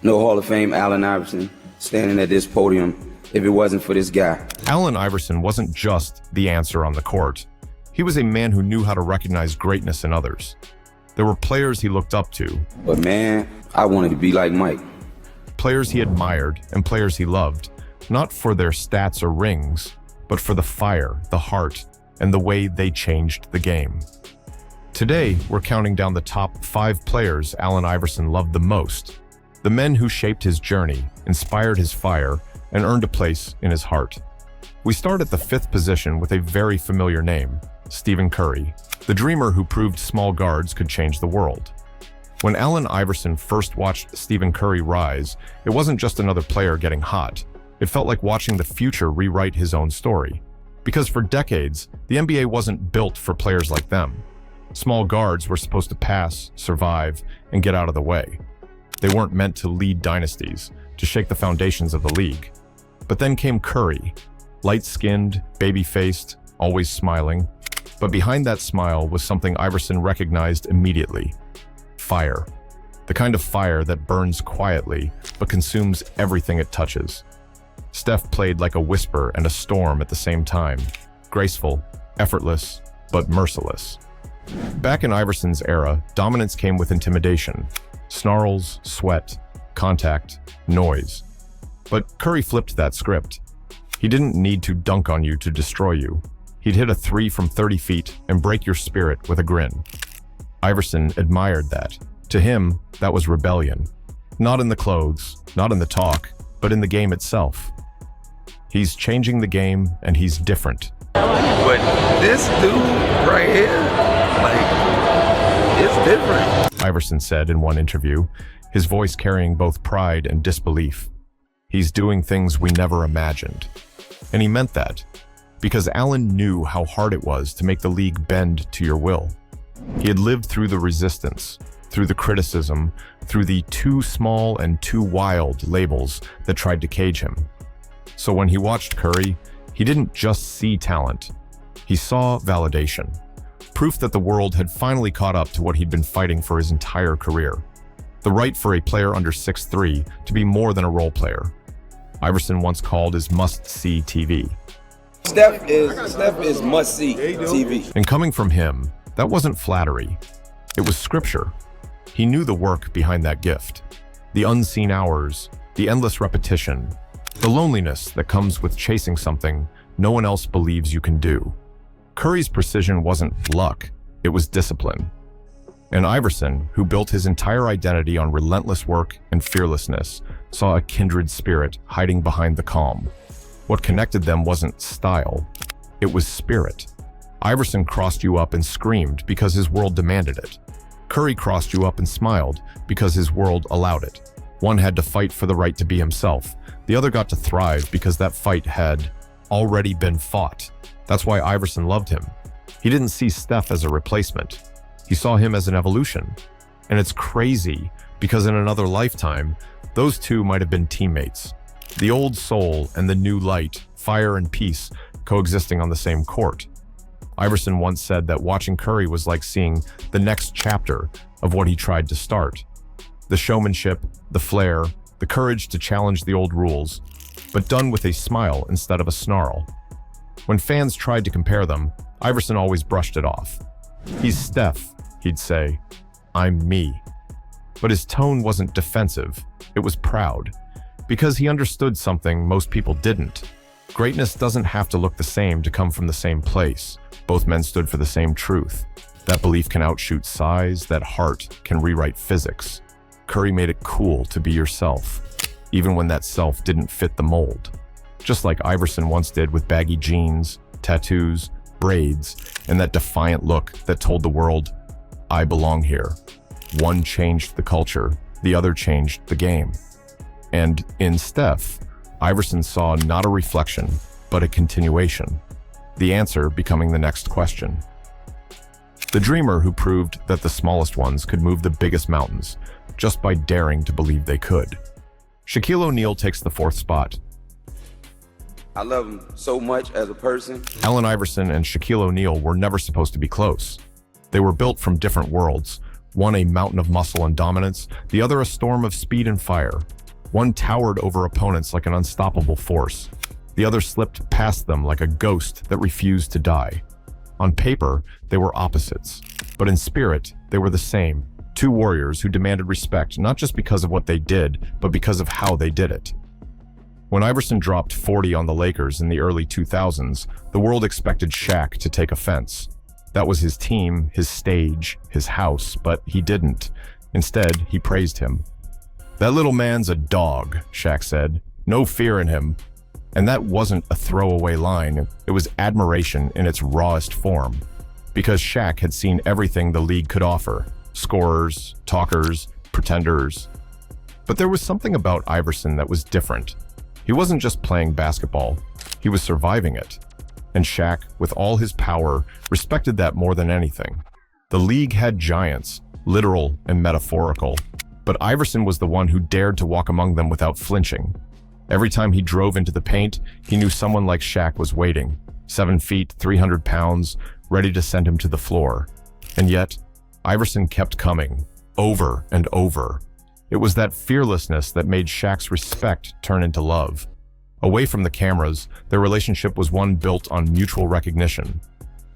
No Hall of Fame Allen Iverson standing at this podium if it wasn't for this guy. Allen Iverson wasn't just the answer on the court. He was a man who knew how to recognize greatness in others. There were players he looked up to. But man, I wanted to be like Mike. Players he admired and players he loved, not for their stats or rings, but for the fire, the heart, and the way they changed the game. Today, we're counting down the top 5 players Allen Iverson loved the most. The men who shaped his journey, inspired his fire, and earned a place in his heart. We start at the 5th position with a very familiar name, Stephen Curry, the dreamer who proved small guards could change the world. When Allen Iverson first watched Stephen Curry rise, it wasn't just another player getting hot. It felt like watching the future rewrite his own story. Because for decades, the NBA wasn't built for players like them. Small guards were supposed to pass, survive, and get out of the way. They weren't meant to lead dynasties, to shake the foundations of the league. But then came Curry, light-skinned, baby-faced, always smiling. But behind that smile was something Iverson recognized immediately: fire. The kind of fire that burns quietly, but consumes everything it touches. Steph played like a whisper and a storm at the same time, graceful, effortless, but merciless. Back in Iverson's era, dominance came with intimidation: snarls, sweat, contact, noise. But Curry flipped that script. He didn't need to dunk on you to destroy you. He'd hit a 3 from 30 feet and break your spirit with a grin. Iverson admired that. To him, that was rebellion. Not in the clothes, not in the talk, but in the game itself. He's changing the game, and he's different. But this dude right here, it's different. Iverson said in one interview, his voice carrying both pride and disbelief. He's doing things we never imagined. And he meant that, because Allen knew how hard it was to make the league bend to your will. He had lived through the resistance, through the criticism, through the too small and too wild labels that tried to cage him. So when he watched Curry, he didn't just see talent. He saw validation. Proof that the world had finally caught up to what he'd been fighting for his entire career. The right for a player under 6'3" to be more than a role player. Iverson once called his must-see TV. Steph is must-see TV. And coming from him, that wasn't flattery. It was scripture. He knew the work behind that gift. The unseen hours, the endless repetition, the loneliness that comes with chasing something no one else believes you can do. Curry's precision wasn't luck, it was discipline. And Iverson, who built his entire identity on relentless work and fearlessness, saw a kindred spirit hiding behind the calm. What connected them wasn't style, it was spirit. Iverson crossed you up and screamed because his world demanded it. Curry crossed you up and smiled because his world allowed it. One had to fight for the right to be himself. The other got to thrive because that fight had already been fought. That's why Iverson loved him. He didn't see Steph as a replacement. He saw him as an evolution. And it's crazy because in another lifetime, those two might have been teammates. The old soul and the new light, fire and peace, coexisting on the same court. Iverson once said that watching Curry was like seeing the next chapter of what he tried to start. The showmanship, the flair, the courage to challenge the old rules, but done with a smile instead of a snarl. When fans tried to compare them, Iverson always brushed it off. He's Steph, he'd say. I'm me. But his tone wasn't defensive, it was proud. Because he understood something most people didn't. Greatness doesn't have to look the same to come from the same place. Both men stood for the same truth. That belief can outshoot size, that heart can rewrite physics. Curry made it cool to be yourself, even when that self didn't fit the mold. Just like Iverson once did with baggy jeans, tattoos, braids, and that defiant look that told the world, I belong here. One changed the culture, the other changed the game. And in Steph, Iverson saw not a reflection, but a continuation. The answer becoming the next question. The dreamer who proved that the smallest ones could move the biggest mountains, just by daring to believe they could. Shaquille O'Neal takes the 4th spot. I love him so much as a person. Allen Iverson and Shaquille O'Neal were never supposed to be close. They were built from different worlds, One a mountain of muscle and dominance, the other a storm of speed and fire. One towered over opponents like an unstoppable force. The other slipped past them like a ghost that refused to die. On paper, they were opposites, but in spirit, they were the same. Two warriors who demanded respect not just because of what they did, but because of how they did it. When Iverson dropped 40 on the Lakers in the early 2000s, the world expected Shaq to take offense. That was his team, his stage, his house, but he didn't. Instead, he praised him. "That little man's a dog," Shaq said. "No fear in him." And that wasn't a throwaway line, it was admiration in its rawest form. Because Shaq had seen everything the league could offer: scorers, talkers, pretenders. But there was something about Iverson that was different. He wasn't just playing basketball, he was surviving it. And Shaq, with all his power, respected that more than anything. The league had giants, literal and metaphorical, but Iverson was the one who dared to walk among them without flinching. Every time he drove into the paint, he knew someone like Shaq was waiting, 7 feet, 300 pounds, ready to send him to the floor. And yet, Iverson kept coming, over and over. It was that fearlessness that made Shaq's respect turn into love. Away from the cameras, their relationship was one built on mutual recognition.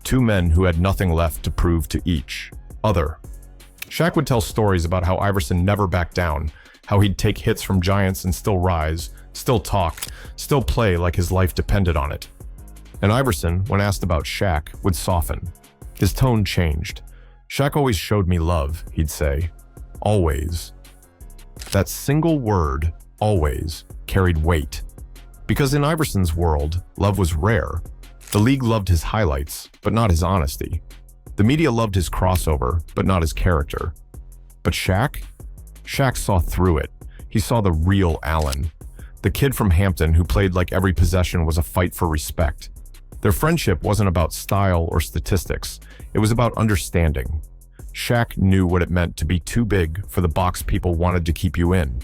Two men who had nothing left to prove to each other. Shaq would tell stories about how Iverson never backed down, how he'd take hits from giants and still rise, still talk, still play like his life depended on it. And Iverson, when asked about Shaq, would soften. His tone changed. "Shaq always showed me love," he'd say. Always. That single word, always, carried weight. Because in Iverson's world, love was rare. The league loved his highlights, but not his honesty. The media loved his crossover, but not his character. But Shaq? Shaq saw through it. He saw the real Allen. The kid from Hampton who played like every possession was a fight for respect. Their friendship wasn't about style or statistics. It was about understanding. Shaq knew what it meant to be too big for the box people wanted to keep you in.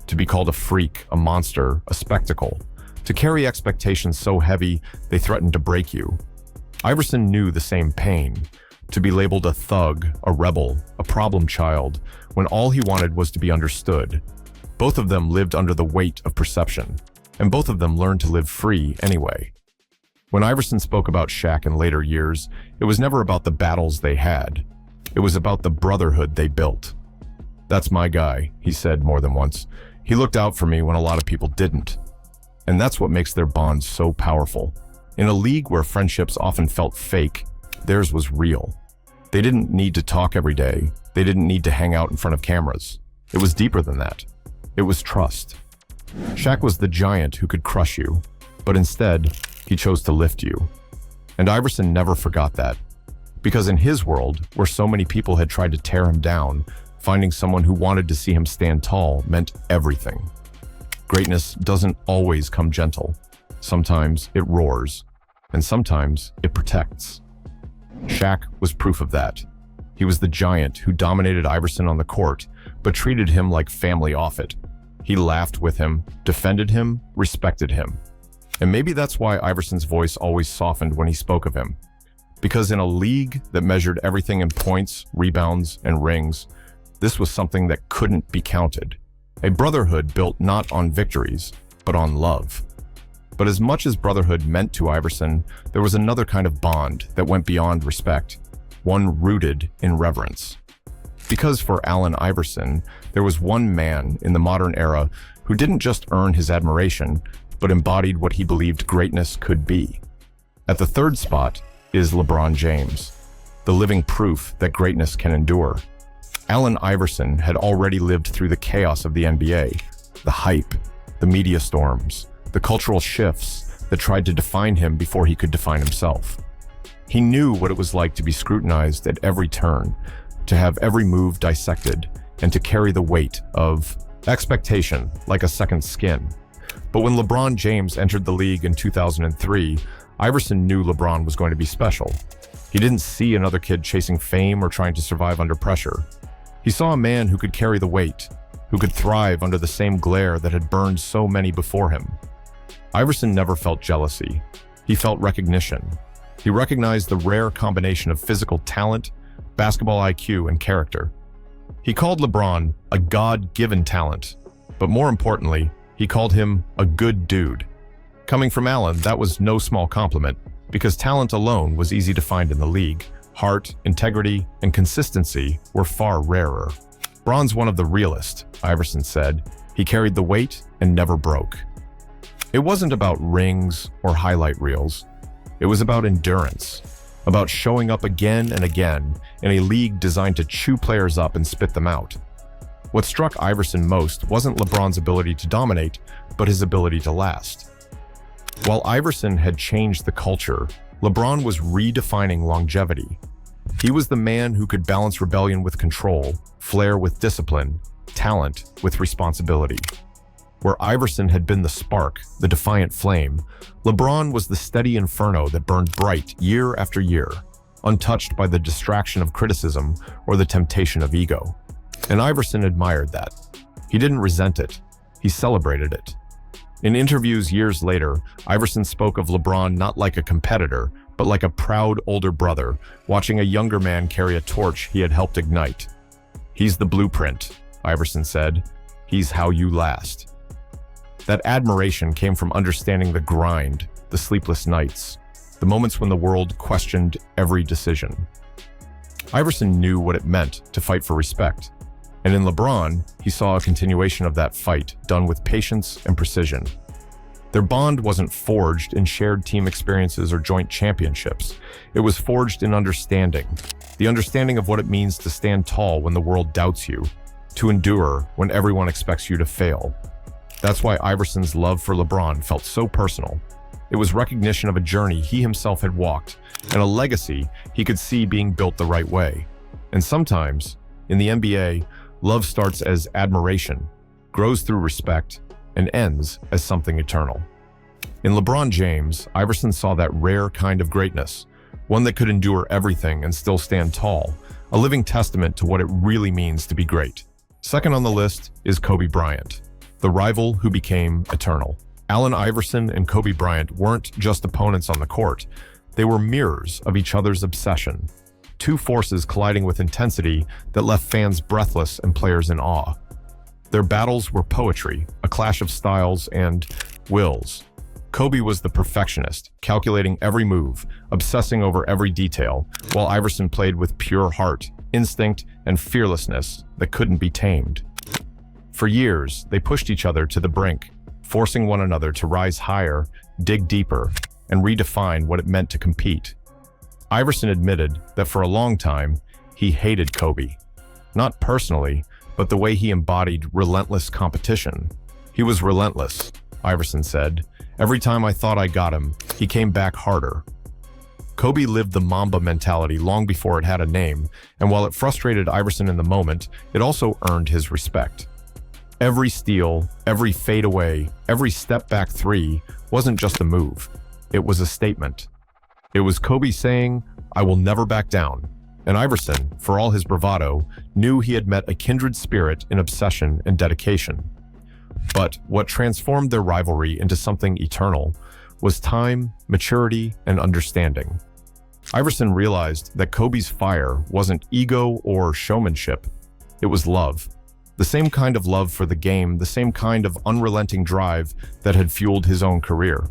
To be called a freak, a monster, a spectacle. To carry expectations so heavy they threatened to break you. Iverson knew the same pain. To be labeled a thug, a rebel, a problem child, when all he wanted was to be understood. Both of them lived under the weight of perception, and both of them learned to live free anyway. When Iverson spoke about Shaq in later years, it was never about the battles they had. It was about the brotherhood they built. "That's my guy," he said more than once. "He looked out for me when a lot of people didn't." And that's what makes their bond so powerful. In a league where friendships often felt fake, theirs was real. They didn't need to talk every day. They didn't need to hang out in front of cameras. It was deeper than that. It was trust. Shaq was the giant who could crush you, but instead, he chose to lift you. And Iverson never forgot that. Because in his world, where so many people had tried to tear him down, finding someone who wanted to see him stand tall meant everything. Greatness doesn't always come gentle. Sometimes it roars, and sometimes it protects. Shaq was proof of that. He was the giant who dominated Iverson on the court, but treated him like family off it. He laughed with him, defended him, respected him. And maybe that's why Iverson's voice always softened when he spoke of him. Because in a league that measured everything in points, rebounds, and rings, this was something that couldn't be counted. A brotherhood built not on victories, but on love. But as much as brotherhood meant to Iverson, there was another kind of bond that went beyond respect, one rooted in reverence. Because for Allen Iverson, there was one man in the modern era who didn't just earn his admiration, but embodied what he believed greatness could be. At the third spot is LeBron James, the living proof that greatness can endure. Allen Iverson had already lived through the chaos of the NBA, the hype, the media storms, the cultural shifts that tried to define him before he could define himself. He knew what it was like to be scrutinized at every turn, to have every move dissected, and to carry the weight of expectation like a second skin. But when LeBron James entered the league in 2003, Iverson knew LeBron was going to be special. He didn't see another kid chasing fame or trying to survive under pressure. He saw a man who could carry the weight, who could thrive under the same glare that had burned so many before him. Iverson never felt jealousy. He felt recognition. He recognized the rare combination of physical talent, basketball IQ, and character. He called LeBron a God-given talent, but more importantly, he called him a good dude. Coming from Allen, that was no small compliment, because talent alone was easy to find in the league. Heart, integrity, and consistency were far rarer. "Bron's one of the realest," Iverson said. "He carried the weight and never broke." It wasn't about rings or highlight reels. It was about endurance, about showing up again and again in a league designed to chew players up and spit them out. What struck Iverson most wasn't LeBron's ability to dominate, but his ability to last. While Iverson had changed the culture, LeBron was redefining longevity. He was the man who could balance rebellion with control, flair with discipline, talent with responsibility. Where Iverson had been the spark, the defiant flame, LeBron was the steady inferno that burned bright year after year, untouched by the distraction of criticism or the temptation of ego. And Iverson admired that. He didn't resent it. He celebrated it. In interviews years later, Iverson spoke of LeBron not like a competitor, but like a proud older brother, watching a younger man carry a torch he had helped ignite. "He's the blueprint," Iverson said. "He's how you last." That admiration came from understanding the grind, the sleepless nights, the moments when the world questioned every decision. Iverson knew what it meant to fight for respect. And in LeBron, he saw a continuation of that fight, done with patience and precision. Their bond wasn't forged in shared team experiences or joint championships. It was forged in understanding. The understanding of what it means to stand tall when the world doubts you, to endure when everyone expects you to fail. That's why Iverson's love for LeBron felt so personal. It was recognition of a journey he himself had walked, and a legacy he could see being built the right way. And sometimes, in the NBA, love starts as admiration, grows through respect, and ends as something eternal. In LeBron James, Iverson saw that rare kind of greatness, one that could endure everything and still stand tall, a living testament to what it really means to be great. Second on the list is Kobe Bryant, the rival who became eternal. Allen Iverson and Kobe Bryant weren't just opponents on the court. They were mirrors of each other's obsession. Two forces colliding with intensity that left fans breathless and players in awe. Their battles were poetry, a clash of styles and wills. Kobe was the perfectionist, calculating every move, obsessing over every detail, while Iverson played with pure heart, instinct, and fearlessness that couldn't be tamed. For years, they pushed each other to the brink, forcing one another to rise higher, dig deeper, and redefine what it meant to compete. Iverson admitted that for a long time, he hated Kobe. Not personally, but the way he embodied relentless competition. "He was relentless," Iverson said. "Every time I thought I got him, he came back harder." Kobe lived the Mamba mentality long before it had a name, and while it frustrated Iverson in the moment, it also earned his respect. Every steal, every fadeaway, every step-back three wasn't just a move. It was a statement. It was Kobe saying, "I will never back down." And Iverson, for all his bravado, knew he had met a kindred spirit in obsession and dedication. But what transformed their rivalry into something eternal was time, maturity, and understanding. Iverson realized that Kobe's fire wasn't ego or showmanship. It was love. The same kind of love for the game, the same kind of unrelenting drive that had fueled his own career.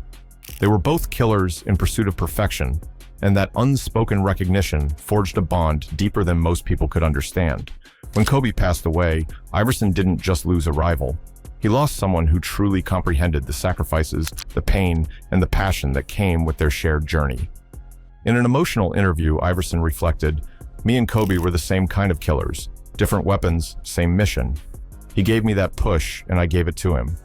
They were both killers in pursuit of perfection, and that unspoken recognition forged a bond deeper than most people could understand. When Kobe passed away, Iverson didn't just lose a rival. He lost someone who truly comprehended the sacrifices, the pain, and the passion that came with their shared journey. In an emotional interview, Iverson reflected, "Me and Kobe were the same kind of killers. Different weapons, same mission. He gave me that push, and I gave it to him."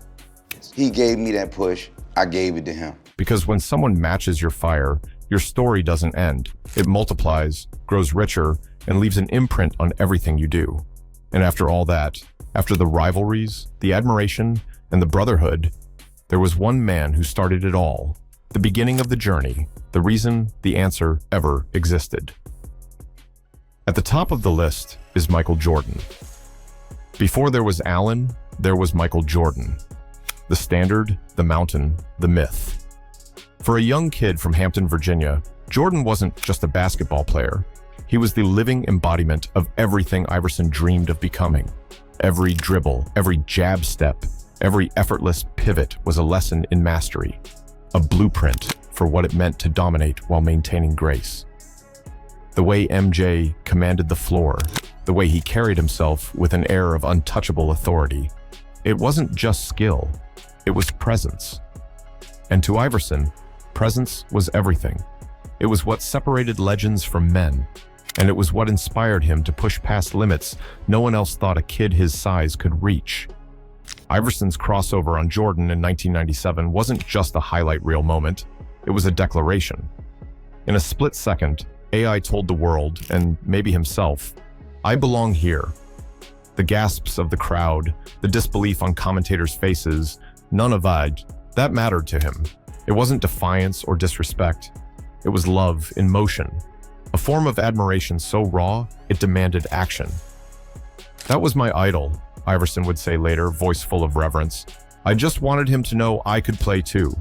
He gave me that push, I gave it to him. Because when someone matches your fire, your story doesn't end. It multiplies, grows richer, and leaves an imprint on everything you do. And after all that, after the rivalries, the admiration, and the brotherhood, there was one man who started it all. The beginning of the journey, the reason the answer ever existed. At the top of the list is Michael Jordan. Before there was Allen, there was Michael Jordan. The standard, the mountain, the myth. For a young kid from Hampton, Virginia, Jordan wasn't just a basketball player. He was the living embodiment of everything Iverson dreamed of becoming. Every dribble, every jab step, every effortless pivot was a lesson in mastery, a blueprint for what it meant to dominate while maintaining grace. The way MJ commanded the floor, the way he carried himself with an air of untouchable authority, it wasn't just skill, it was presence. And to Iverson, presence was everything. It was what separated legends from men, and it was what inspired him to push past limits no one else thought a kid his size could reach. Iverson's crossover on Jordan in 1997 wasn't just a highlight reel moment, it was a declaration. In a split second, AI told the world, and maybe himself, "I belong here." The gasps of the crowd, the disbelief on commentators' faces, none of that mattered to him. It wasn't defiance or disrespect. It was love in motion, a form of admiration so raw, it demanded action. "That was my idol," Iverson would say later, voice full of reverence. "I just wanted him to know I could play too."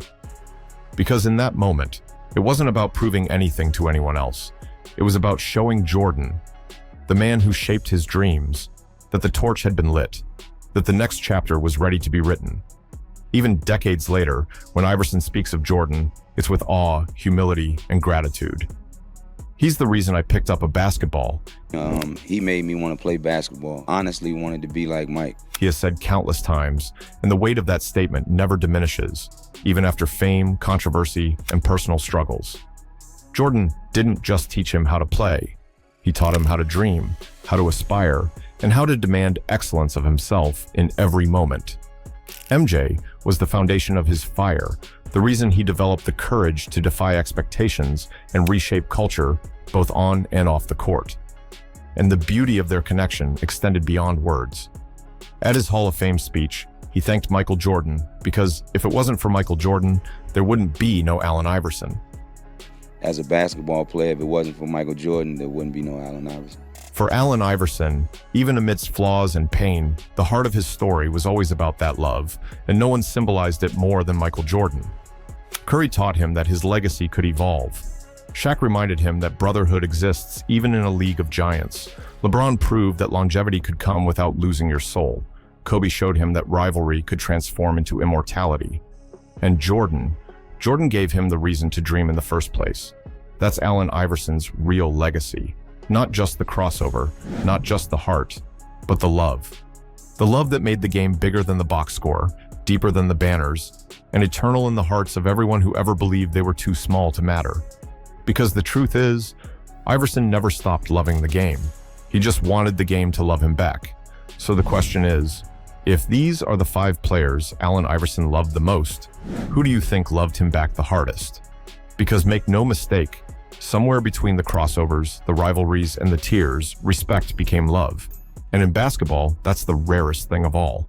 Because in that moment, it wasn't about proving anything to anyone else. It was about showing Jordan, the man who shaped his dreams, that the torch had been lit, that the next chapter was ready to be written. Even decades later, when Iverson speaks of Jordan, it's with awe, humility, and gratitude. "He's the reason I picked up a basketball." He made me want to play basketball. Honestly, wanted to be like Mike. He has said countless times, and the weight of that statement never diminishes, even after fame, controversy, and personal struggles. Jordan didn't just teach him how to play. He taught him how to dream, how to aspire, and how to demand excellence of himself in every moment. MJ was the foundation of his fire, the reason he developed the courage to defy expectations and reshape culture, both on and off the court. And the beauty of their connection extended beyond words. At his Hall of Fame speech, he thanked Michael Jordan because if it wasn't for Michael Jordan, there wouldn't be no Allen Iverson. As a basketball player, if it wasn't for Michael Jordan, there wouldn't be no Allen Iverson. For Allen Iverson, even amidst flaws and pain, the heart of his story was always about that love, and no one symbolized it more than Michael Jordan. Curry taught him that his legacy could evolve. Shaq reminded him that brotherhood exists even in a league of giants. LeBron proved that longevity could come without losing your soul. Kobe showed him that rivalry could transform into immortality. And Jordan gave him the reason to dream in the first place. That's Allen Iverson's real legacy. Not just the crossover, not just the heart, but the love. The love that made the game bigger than the box score, deeper than the banners, and eternal in the hearts of everyone who ever believed they were too small to matter. Because the truth is, Iverson never stopped loving the game. He just wanted the game to love him back. So the question is, if these are the 5 players Allen Iverson loved the most, who do you think loved him back the hardest? Because make no mistake, somewhere between the crossovers, the rivalries, and the tears, respect became love. And in basketball, that's the rarest thing of all.